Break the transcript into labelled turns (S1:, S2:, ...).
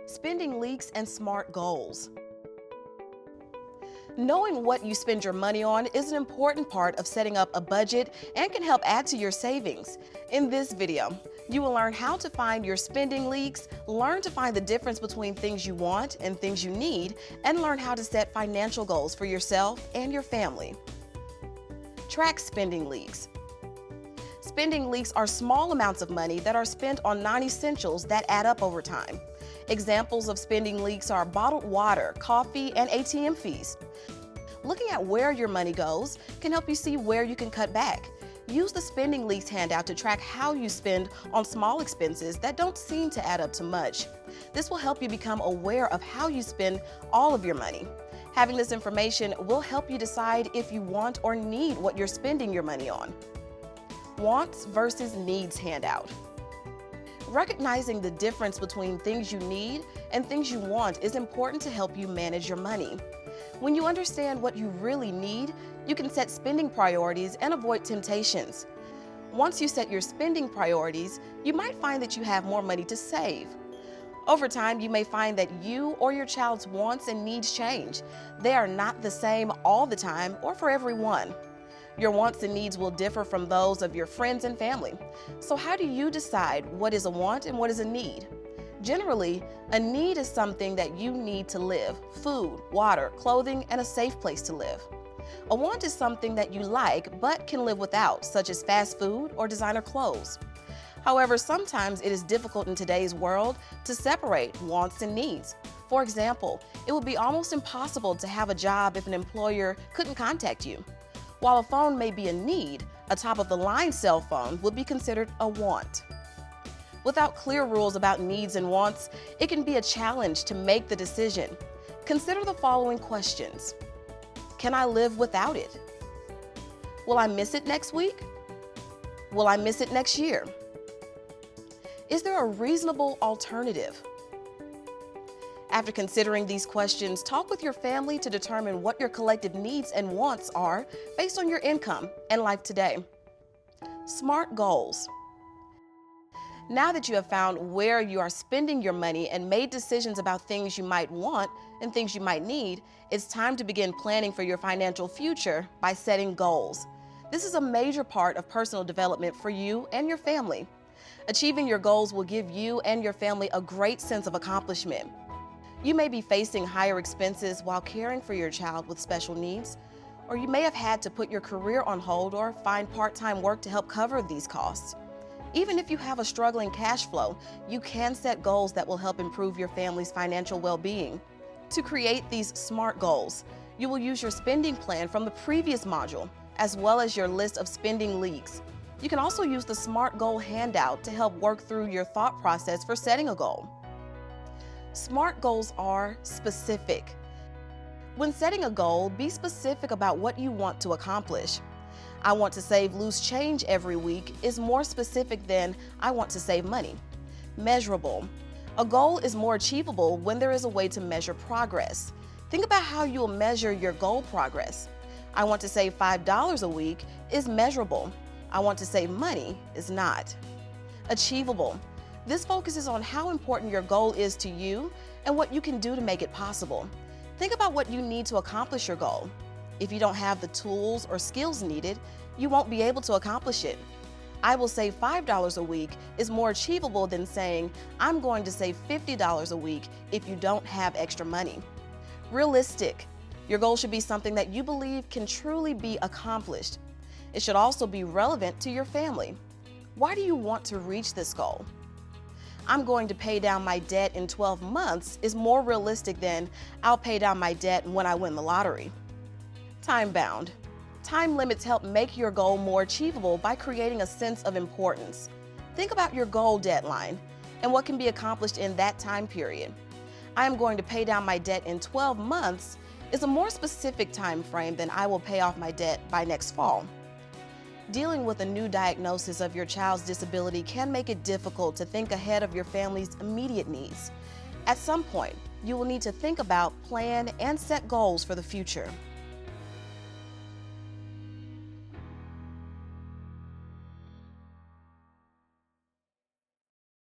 S1: Spending leaks and smart goals. Knowing what you spend your money on is an important part of setting up a budget and can help add to your savings. In this video, you will learn how to find your spending leaks, learn to find the difference between things you want and things you need, and learn how to set financial goals for yourself and your family. Track spending leaks. Spending leaks are small amounts of money that are spent on non-essentials that add up over time. Examples of spending leaks are bottled water, coffee, and ATM fees. Looking at where your money goes can help you see where you can cut back. Use the spending leaks handout to track how you spend on small expenses that don't seem to add up to much. This will help you become aware of how you spend all of your money. Having this information will help you decide if you want or need what you're spending your money on. Wants versus needs handout. Recognizing the difference between things you need and things you want is important to help you manage your money. When you understand what you really need, you can set spending priorities and avoid temptations. Once you set your spending priorities, you might find that you have more money to save. Over time, you may find that you or your child's wants and needs change. They are not the same all the time or for everyone. Your wants and needs will differ from those of your friends and family. So how do you decide what is a want and what is a need? Generally, a need is something that you need to live: food, water, clothing, and a safe place to live. A want is something that you like but can live without, such as fast food or designer clothes. However, sometimes it is difficult in today's world to separate wants and needs. For example, it would be almost impossible to have a job if an employer couldn't contact you. While a phone may be a need, a top-of-the-line cell phone would be considered a want. Without clear rules about needs and wants, it can be a challenge to make the decision. Consider the following questions. Can I live without it? Will I miss it next week? Will I miss it next year? Is there a reasonable alternative? After considering these questions, talk with your family to determine what your collective needs and wants are based on your income and life today. Smart goals. Now that you have found where you are spending your money and made decisions about things you might want and things you might need, it's time to begin planning for your financial future by setting goals. This is a major part of personal development for you and your family. Achieving your goals will give you and your family a great sense of accomplishment. You may be facing higher expenses while caring for your child with special needs, or you may have had to put your career on hold or find part-time work to help cover these costs. Even if you have a struggling cash flow, you can set goals that will help improve your family's financial well-being. To create these SMART goals, you will use your spending plan from the previous module, as well as your list of spending leaks. You can also use the SMART goal handout to help work through your thought process for setting a goal. SMART goals are specific. When setting a goal, be specific about what you want to accomplish. I want to save loose change every week is more specific than I want to save money. Measurable. A goal is more achievable when there is a way to measure progress. Think about how you will measure your goal progress. I want to save $5 a week is measurable. I want to save money is not. Achievable. This focuses on how important your goal is to you and what you can do to make it possible. Think about what you need to accomplish your goal. If you don't have the tools or skills needed, you won't be able to accomplish it. I will save $5 a week is more achievable than saying, I'm going to save $50 a week if you don't have extra money. Realistic. Your goal should be something that you believe can truly be accomplished. It should also be relevant to your family. Why do you want to reach this goal? I'm going to pay down my debt in 12 months is more realistic than I'll pay down my debt when I win the lottery. Time-bound. Time limits help make your goal more achievable by creating a sense of importance. Think about your goal deadline and what can be accomplished in that time period. I am going to pay down my debt in 12 months is a more specific time frame than I will pay off my debt by next fall. Dealing with a new diagnosis of your child's disability can make it difficult to think ahead of your family's immediate needs. At some point, you will need to think about, plan, and set goals for the future.